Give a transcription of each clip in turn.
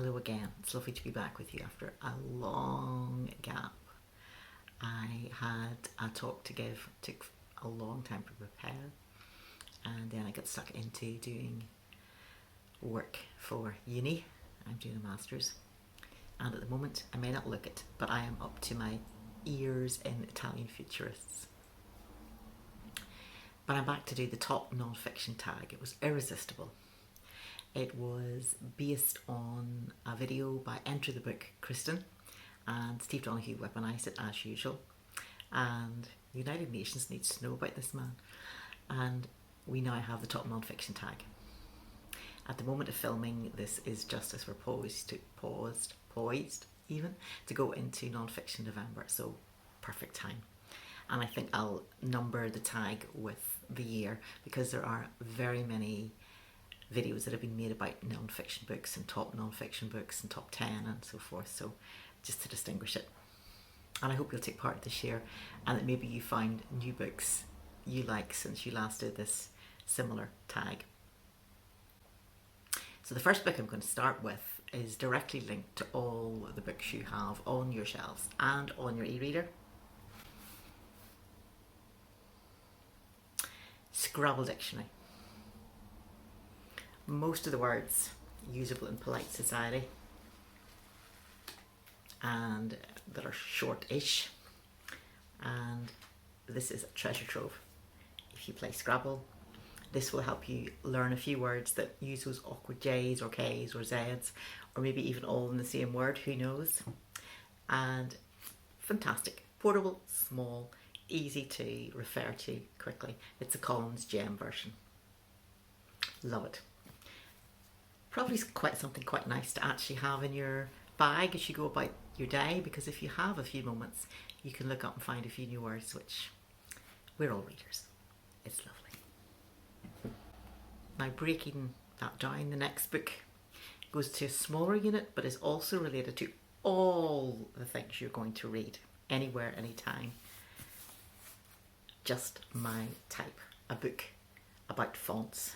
Hello again. It's lovely to be back with you after a long gap. I had a talk to give, took a long time to prepare, and then I got stuck into doing work for uni. I'm doing a master's, and at the moment I may not look it, but I am up to my ears in Italian futurists. But I'm back to do the top non-fiction tag. It was irresistible. It was based on a video by EntertheBook Kristin, and Steve Donoghue weaponised it as usual. And the United Nations needs to know about this man. And we now have the top non-fiction tag. At the moment of filming, this is just as we're poised even to go into Nonfiction November, so perfect time. And I think I'll number the tag with the year because there are very many videos that have been made about non-fiction books and top non-fiction books and top 10 and so forth, so just to distinguish it. And I hope you'll take part this year and that maybe you find new books you like since you last did this similar tag. So the first book I'm going to start with is directly linked to all the books you have on your shelves and on your e-reader. Scrabble Dictionary. Most of the words usable in polite society and that are short-ish, and this is a treasure trove. If you play Scrabble, this will help you learn a few words that use those awkward J's or K's or Z's, or maybe even all in the same word, who knows. And fantastic, portable, small, easy to refer to quickly. It's a Collins Gem version. Love it. Probably something quite nice to actually have in your bag as you go about your day, because if you have a few moments you can look up and find a few new words, which we're all readers. It's lovely. Now, breaking that down, the next book goes to a smaller unit but is also related to all the things you're going to read anywhere, anytime. Just my type. A book about fonts,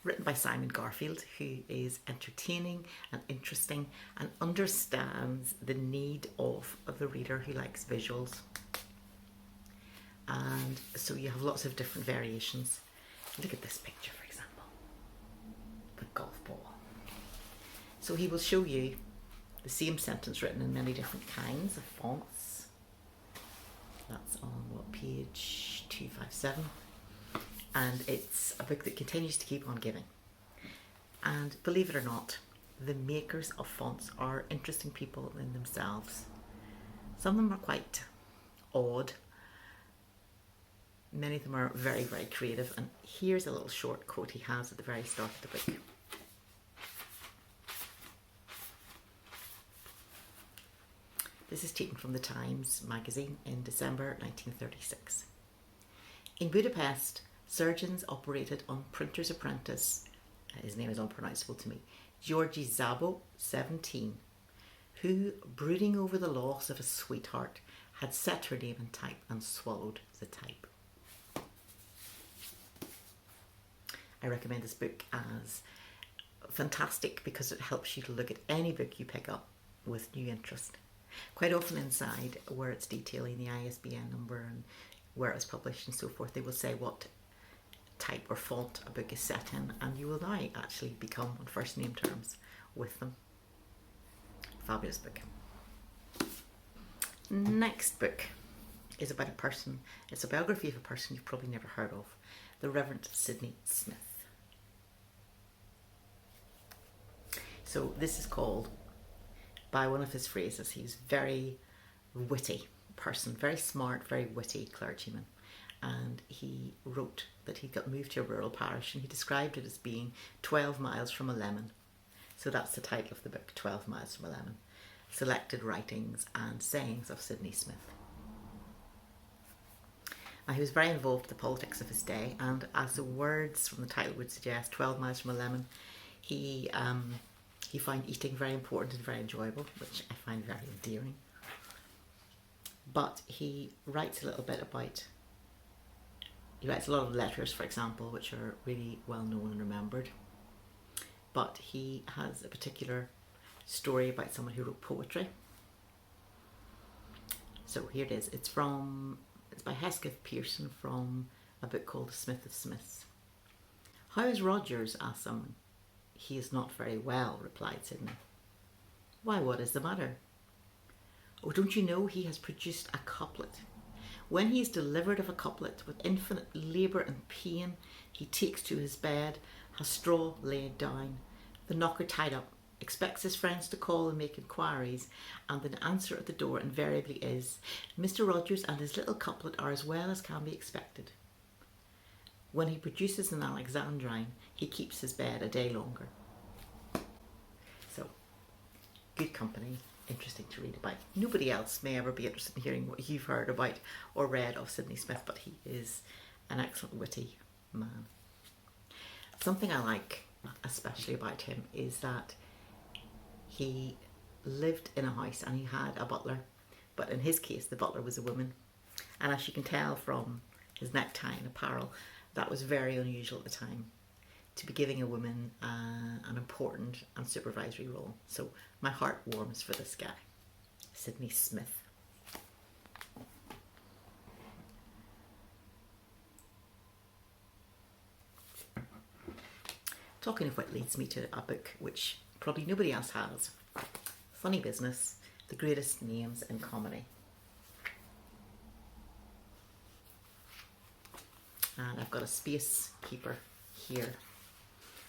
written by Simon Garfield, who is entertaining and interesting and understands the need of the reader who likes visuals. And so you have lots of different variations. Look at this picture, for example, the golf ball. So he will show you the same sentence written in many different kinds of fonts. That's on what, page 257. And it's a book that continues to keep on giving. And believe it or not, the makers of fonts are interesting people in themselves. Some of them are quite odd. Many of them are very, very creative. And here's a little short quote he has at the very start of the book. This is taken from the Times magazine in December 1936. In Budapest, surgeons operated on printer's apprentice, his name is unpronounceable to me, Georgi Szabo, 17, who, brooding over the loss of a sweetheart, had set her name in type and swallowed the type. I recommend this book as fantastic because it helps you to look at any book you pick up with new interest. Quite often inside, where it's detailing the ISBN number and where it was published and so forth, they will say what type or font a book is set in, and you will now actually become on first name terms with them. Fabulous book. Next book is about a person. It's a biography of a person you've probably never heard of, the Reverend Sydney Smith. So this is called by one of his phrases. He's very witty person, very smart, very witty clergyman. And he wrote that he got moved to a rural parish, and he described it as being 12 miles from a lemon. So that's the title of the book, 12 Miles from a Lemon. Selected writings and sayings of Sydney Smith. Now, he was very involved in the politics of his day, and as the words from the title would suggest, 12 miles from a lemon, he found eating very important and very enjoyable, which I find very endearing. But he writes a little bit about, he writes a lot of letters, for example, which are really well known and remembered. But he has a particular story about someone who wrote poetry. So here it is. It's by Hesketh Pearson from a book called The Smith of Smiths. "How is Rogers?" asked someone. "He is not very well," replied Sidney. "Why, what is the matter?" "Oh, don't you know he has produced a couplet? When he is delivered of a couplet, with infinite labour and pain, he takes to his bed, has straw laid down, the knocker tied up, expects his friends to call and make inquiries, and the answer at the door invariably is, 'Mr. Rogers and his little couplet are as well as can be expected.' When he produces an Alexandrine, he keeps his bed a day longer." So, good company, interesting to read about. Nobody else may ever be interested in hearing what you've heard about or read of Sidney Smith, but he is an excellent, witty man. Something I like especially about him is that he lived in a house and he had a butler, but in his case the butler was a woman, and as you can tell from his necktie and apparel, that was very unusual at the time, to be giving a woman an important and supervisory role. So my heart warms for this guy, Sidney Smith. Talking of what leads me to a book which probably nobody else has. Funny Business, The Greatest Names in Comedy. And I've got a space keeper here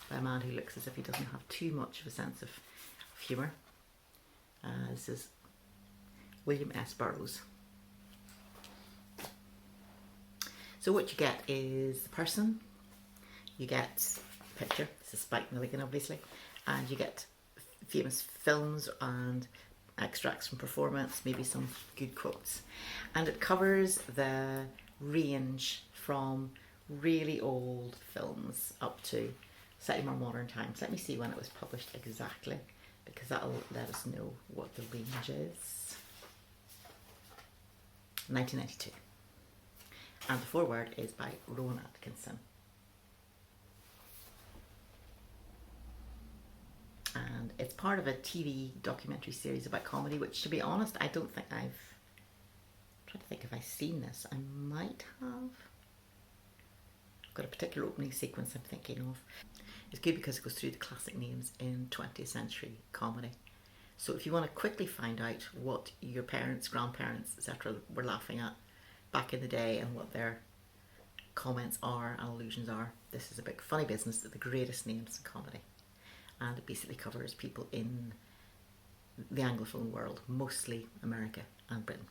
by a man who looks as if he doesn't have too much of a sense of humour. This is William S. Burroughs. So what you get is the person, you get a picture, this is Spike Milligan obviously, and you get famous films and extracts from performance, maybe some good quotes. And it covers the range from really old films up to slightly more modern times. Let me see when it was published exactly, because that'll let us know what the range is. 1992. And the foreword is by Rowan Atkinson. And it's part of a TV documentary series about comedy, which, to be honest, I don't think I'm trying to think if I've seen this. I might have. I've got a particular opening sequence I'm thinking of. It's good because it goes through the classic names in 20th century comedy. So if you want to quickly find out what your parents, grandparents, etc. were laughing at back in the day and what their comments are and allusions are, this is a book. Funny Business, The Greatest Names in Comedy. And it basically covers people in the Anglophone world, mostly America and Britain.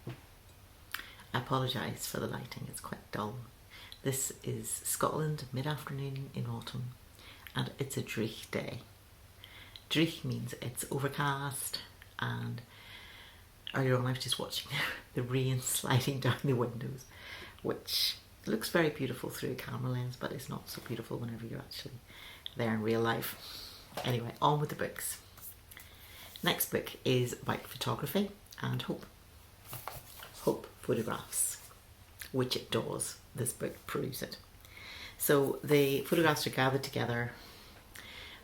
I apologise for the lighting, it's quite dull. This is Scotland, mid-afternoon in autumn, and it's a dreich day. Dreich means it's overcast, and earlier on I was just watching the rain sliding down the windows, which looks very beautiful through a camera lens, but it's not so beautiful whenever you're actually there in real life. Anyway, on with the books. Next book is about photography and hope. Hope photographs, which it does. This book proves it. So the photographs are gathered together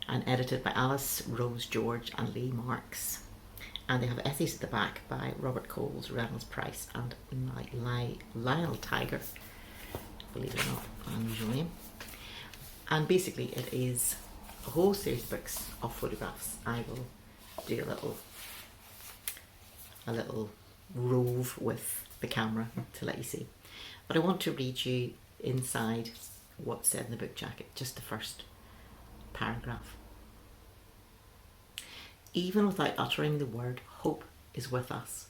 and edited by Alice Rose George and Lee Marks. And they have essays at the back by Robert Coles, Reynolds Price and Lyle Tiger. Believe it or not, unusual name. And basically it is a whole series of books of photographs. I will do a little rove with the camera to let you see. But I want to read you inside what's said in the book jacket, just the first paragraph. Even without uttering the word, hope is with us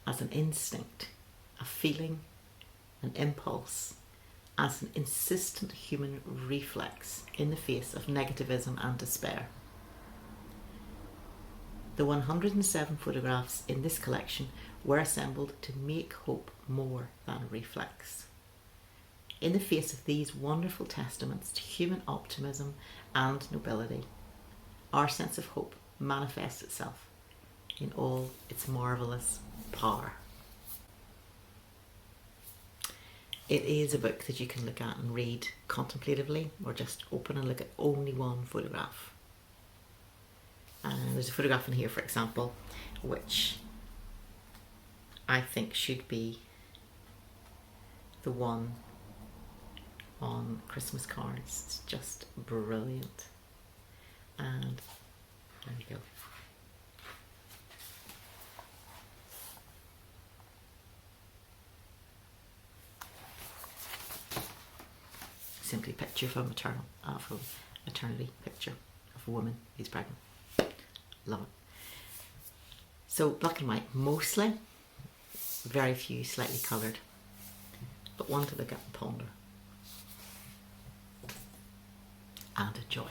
as an instinct, a feeling, an impulse, as an insistent human reflex in the face of negativism and despair. The 107 photographs in this collection were assembled to make hope more than a reflex. In the face of these wonderful testaments to human optimism and nobility, our sense of hope manifests itself in all its marvellous power. It is a book that you can look at and read contemplatively, or just open and look at only one photograph. And There's a photograph in here, for example, which I think should be the one on Christmas cards. It's just brilliant. And there we go. Simply a picture from maternity picture of a woman who's pregnant. Love it. So black and white mostly, very few slightly coloured, but one to look at and ponder and enjoy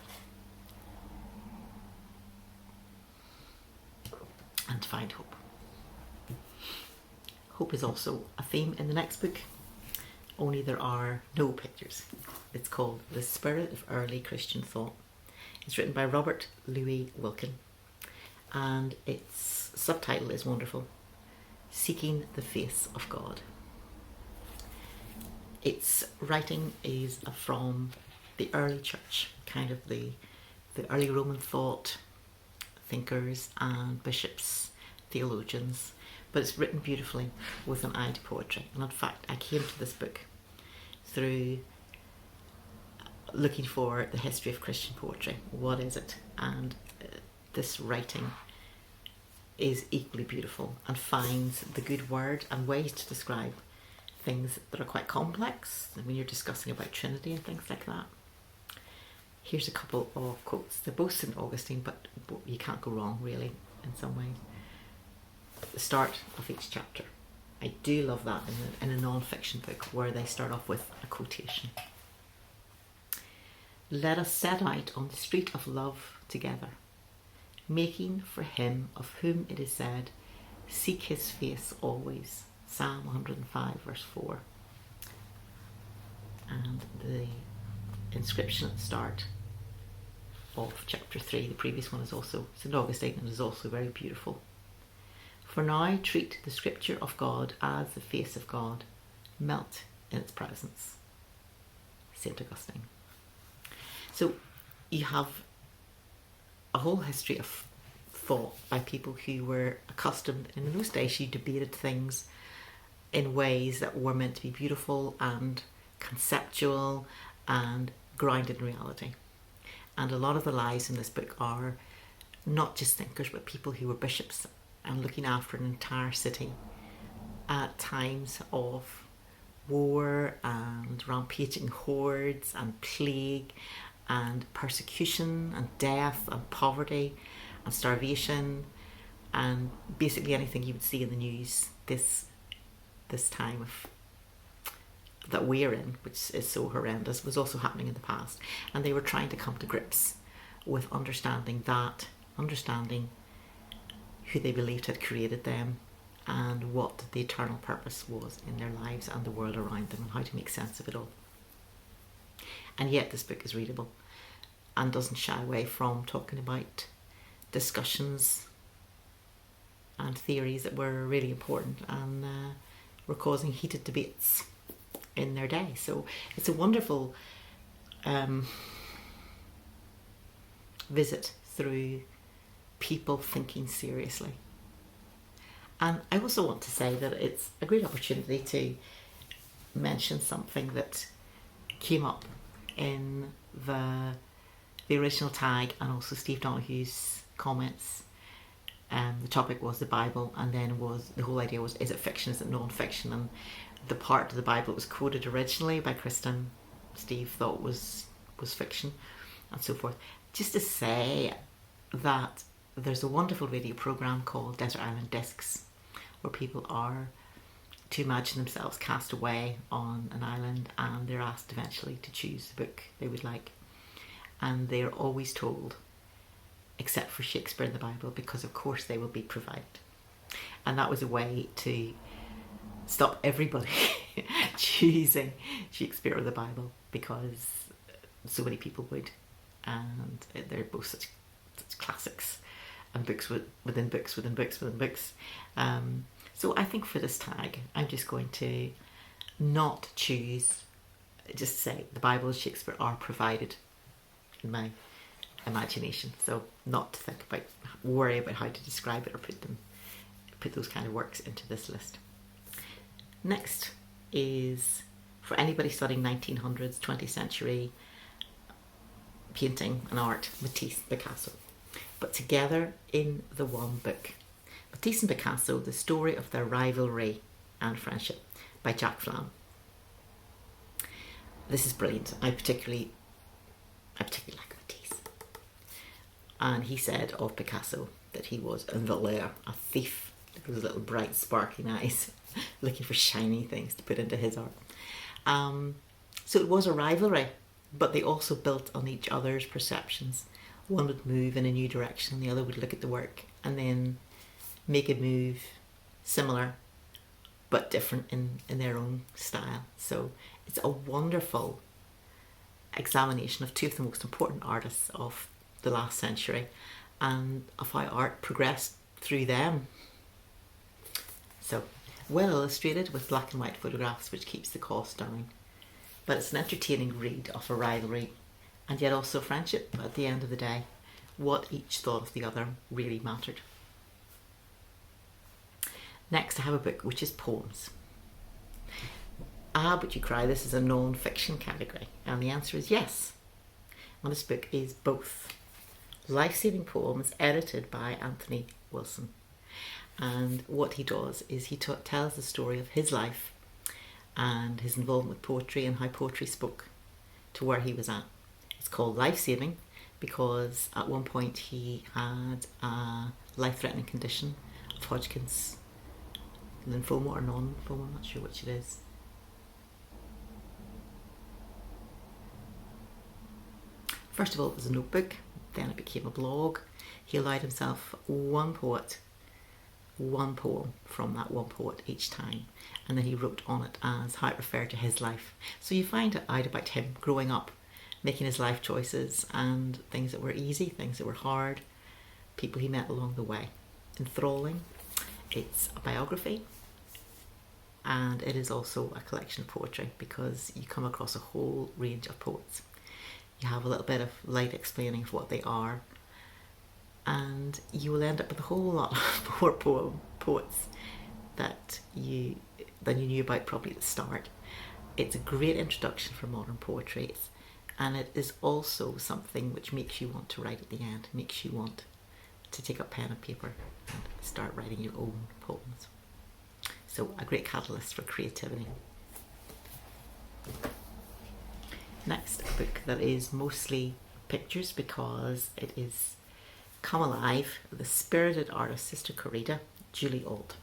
and find hope. Hope is also a theme in the next book, only there are no pictures. It's called The Spirit of Early Christian Thought. It's written by Robert Louis Wilkin, and its subtitle is wonderful: Seeking the Face of God. Its writing is from the early church, kind of the early Roman thought thinkers and bishops, theologians, but it's written beautifully with an eye to poetry. And in fact, I came to this book through looking for the history of Christian poetry. What is it? And this writing is equally beautiful and finds the good word and ways to describe things that are quite complex when you're discussing about Trinity and things like that. Here's a couple of quotes. They're both St. Augustine, but you can't go wrong really in some ways. At the start of each chapter. I do love that in a non-fiction book where they start off with a quotation. Let us set out on the street of love together, making for him of whom it is said, seek his face always. Psalm 105 verse 4. And the inscription at the start of chapter 3, the previous one, is also St. Augustine and is also very beautiful. For now treat the scripture of God as the face of God, melt in its presence. St. Augustine. So you have a whole history of thought by people who were accustomed, in those days you debated things in ways that were meant to be beautiful and conceptual and grounded in reality. And a lot of the lives in this book are not just thinkers, but people who were bishops and looking after an entire city at times of war and rampaging hordes and plague and persecution and death and poverty and starvation and basically anything you would see in the news this time of that we're in, which is so horrendous, was also happening in the past. And they were trying to come to grips with understanding who they believed had created them and what the eternal purpose was in their lives and the world around them and how to make sense of it all. And yet this book is readable and doesn't shy away from talking about discussions and theories that were really important and were causing heated debates in their day. So it's a wonderful visit through people thinking seriously. And I also want to say that it's a great opportunity to mention something that came up in the original tag and also Steve Donohue's comments. The topic was the Bible, and then the whole idea was, is it fiction, is it non-fiction? And the part of the Bible that was quoted originally by Kristin, Steve thought was fiction, and so forth. Just to say that there's a wonderful radio program called Desert Island Discs, where people are to imagine themselves cast away on an island, and they're asked eventually to choose the book they would like, and they're always told, except for Shakespeare in the Bible, because of course they will be provided. And that was a way to stop everybody choosing Shakespeare or the Bible, because so many people would, and they're both such classics and books within books within books within books. So I think for this tag I'm just going to not choose, just say the Bible and Shakespeare are provided in my imagination, so not to think about worry about how to describe it or put those kind of works into this list. Next is for anybody studying 1900s, 20th century painting and art, Matisse, Picasso, but together in the one book. Matisse and Picasso, the story of their rivalry and friendship, by Jack Flam. This is brilliant. I particularly like Matisse. And he said of Picasso that he was un voleur, a thief, with those little bright sparkling eyes, looking for shiny things to put into his art. So it was a rivalry, but they also built on each other's perceptions. One would move in a new direction, the other would look at the work and then make a move similar but different in their own style. So it's a wonderful examination of two of the most important artists of the last century and of how art progressed through them. So well illustrated with black and white photographs, which keeps the cost down. But it's an entertaining read of a rivalry and yet also friendship. At the end of the day, what each thought of the other really mattered. Next, I have a book which is poems. Ah, but you cry, this is a non-fiction category. And the answer is yes. And this book is both life-saving poems edited by Anthony Wilson. And what he does is he tells the story of his life and his involvement with poetry and how poetry spoke to where he was at. It's called Life-Saving because at one point he had a life-threatening condition of Hodgkin's lymphoma or non-lymphoma, I'm not sure which it is. First of all, it was a notebook, then it became a blog. He allowed himself one poem from that one poet each time, and then he wrote on it as how it referred to his life. So you find out about him growing up, making his life choices and things that were easy, things that were hard, people he met along the way. Enthralling. It's a biography and it is also a collection of poetry because you come across a whole range of poets. You have a little bit of light explaining of what they are, and you will end up with a whole lot more poets that you knew about probably at the start. It's a great introduction for modern poetry, and it is also something which makes you want to write at the end, makes you want to take up pen and paper and start writing your own poems. So a great catalyst for creativity. Next, a book that is mostly pictures because it is come alive. The spirited artist Sister Corita, Julie Auld.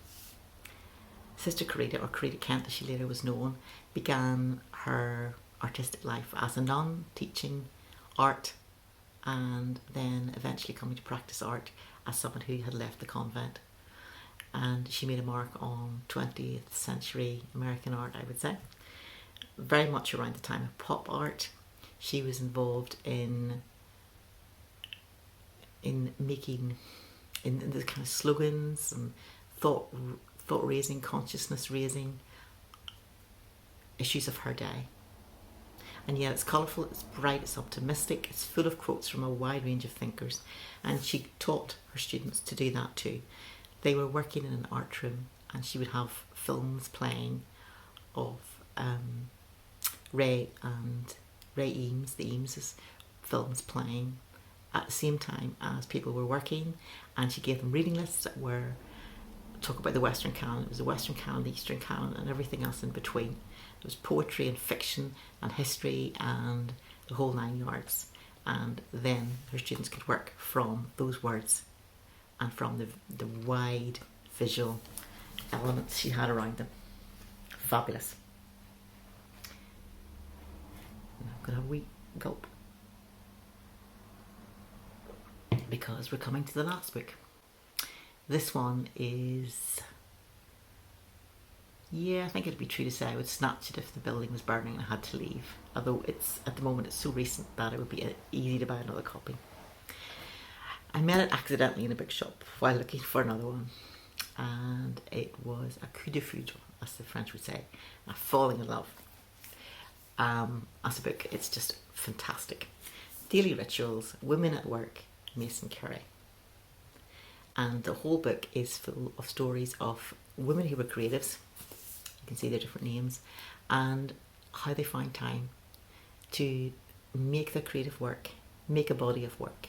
Sister Corita, or Corita Kent as she later was known, began her artistic life as a nun teaching art and then eventually coming to practice art as someone who had left the convent. And she made a mark on 20th century American art, I would say. Very much around the time of pop art. She was involved in making in the kind of slogans and thought raising, consciousness raising issues of her day. And yet it's colourful, it's bright, it's optimistic, it's full of quotes from a wide range of thinkers, and she taught her students to do that too. They were working in an art room and she would have films playing of Ray Eames, the Eameses, films playing at the same time as people were working, and she gave them reading lists that were talk about the Western canon. It was the Western canon, the Eastern canon, and everything else in between. It was poetry and fiction and history and the whole 9 yards. And then her students could work from those words and from the wide visual elements she had around them. Fabulous. I'm going to have a wee gulp because we're coming to the last book. This one is, I think it'd be true to say I would snatch it if the building was burning and I had to leave. Although at the moment it's so recent that it would be easy to buy another copy. I met it accidentally in a bookshop while looking for another one, and it was a coup de foudre, as the French would say, a falling in love. As a book, it's just fantastic. Daily Rituals, Women at Work, Mason Curry. And the whole book is full of stories of women who were creatives. You can see their different names and how they find time to make their creative work, make a body of work.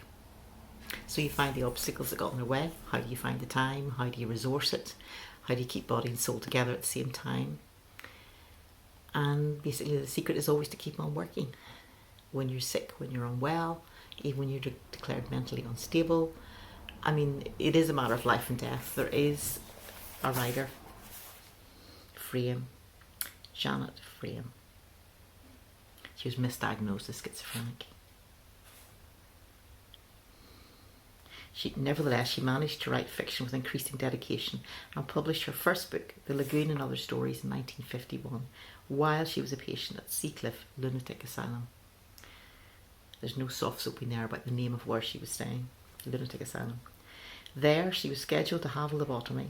So you find the obstacles that got in their way. How do you find the time? How do you resource it? How do you keep body and soul together at the same time? And basically the secret is always to keep on working. When you're sick, when you're unwell, even when you're declared mentally unstable. I mean, it is a matter of life and death. There is a writer, Janet Frame. She was misdiagnosed as schizophrenic. Nevertheless, she managed to write fiction with increasing dedication and published her first book, The Lagoon and Other Stories, in 1951, while she was a patient at Seacliff Lunatic Asylum. There's no soft soaping there about the name of where she was staying, Lunatic Asylum. There, she was scheduled to have a lobotomy,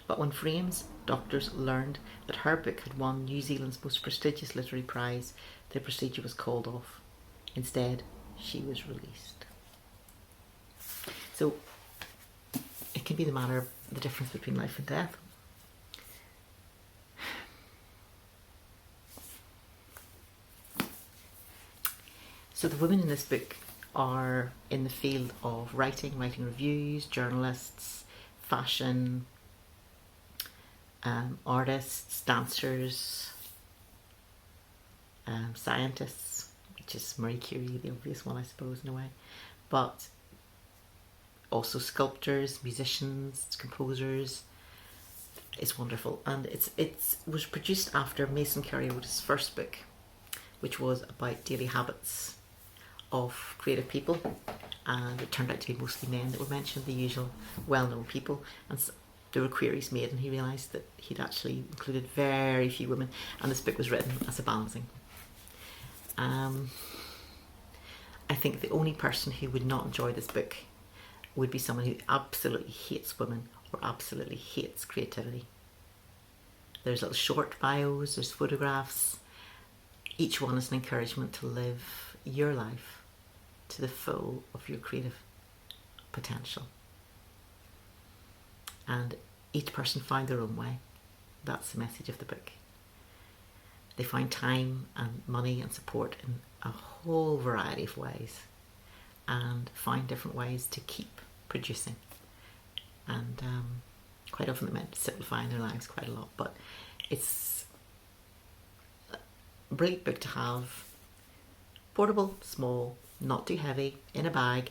but when Frame's doctors learned that her book had won New Zealand's most prestigious literary prize, the procedure was called off. Instead, she was released. So it can be the matter of the difference between life and death. So the women in this book are in the field of writing reviews, journalists, fashion, artists, dancers, scientists, which is Marie Curie, the obvious one, I suppose, in a way, but also sculptors, musicians, composers. It's wonderful, and it was produced after Mason Carey wrote his first book, which was about daily habits of creative people, and it turned out to be mostly men that were mentioned, the usual well-known people, and there were queries made, and he realised that he'd actually included very few women, and this book was written as a balancing. I think the only person who would not enjoy this book would be someone who absolutely hates women or absolutely hates creativity. There's little short bios, there's photographs. Each one is an encouragement to live your life to the full of your creative potential. And each person found their own way. That's the message of the book. They find time and money and support in a whole variety of ways, and find different ways to keep producing. And quite often it meant simplifying their lives quite a lot, but it's a brilliant book to have. Portable, small, not too heavy, in a bag,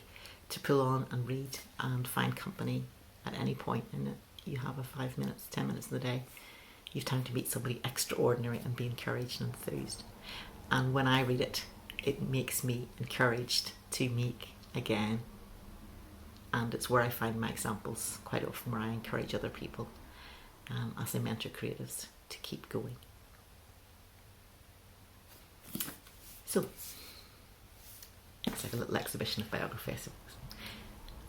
to pull on and read and find company at any point in it. You have a 5 minutes, 10 minutes in the day. You've time to meet somebody extraordinary and be encouraged and enthused. And when I read it, it makes me encouraged to make again. And it's where I find my examples quite often, where I encourage other people as I mentor creatives to keep going. So, it's like a little exhibition of biography, I suppose.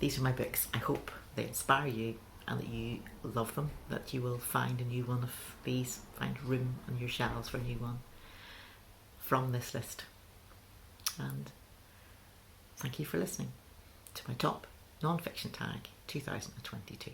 These are my books. I hope they inspire you and that you love them, that you will find a new one of these, find room on your shelves for a new one from this list. And thank you for listening to my top Nonfiction Tag 2022.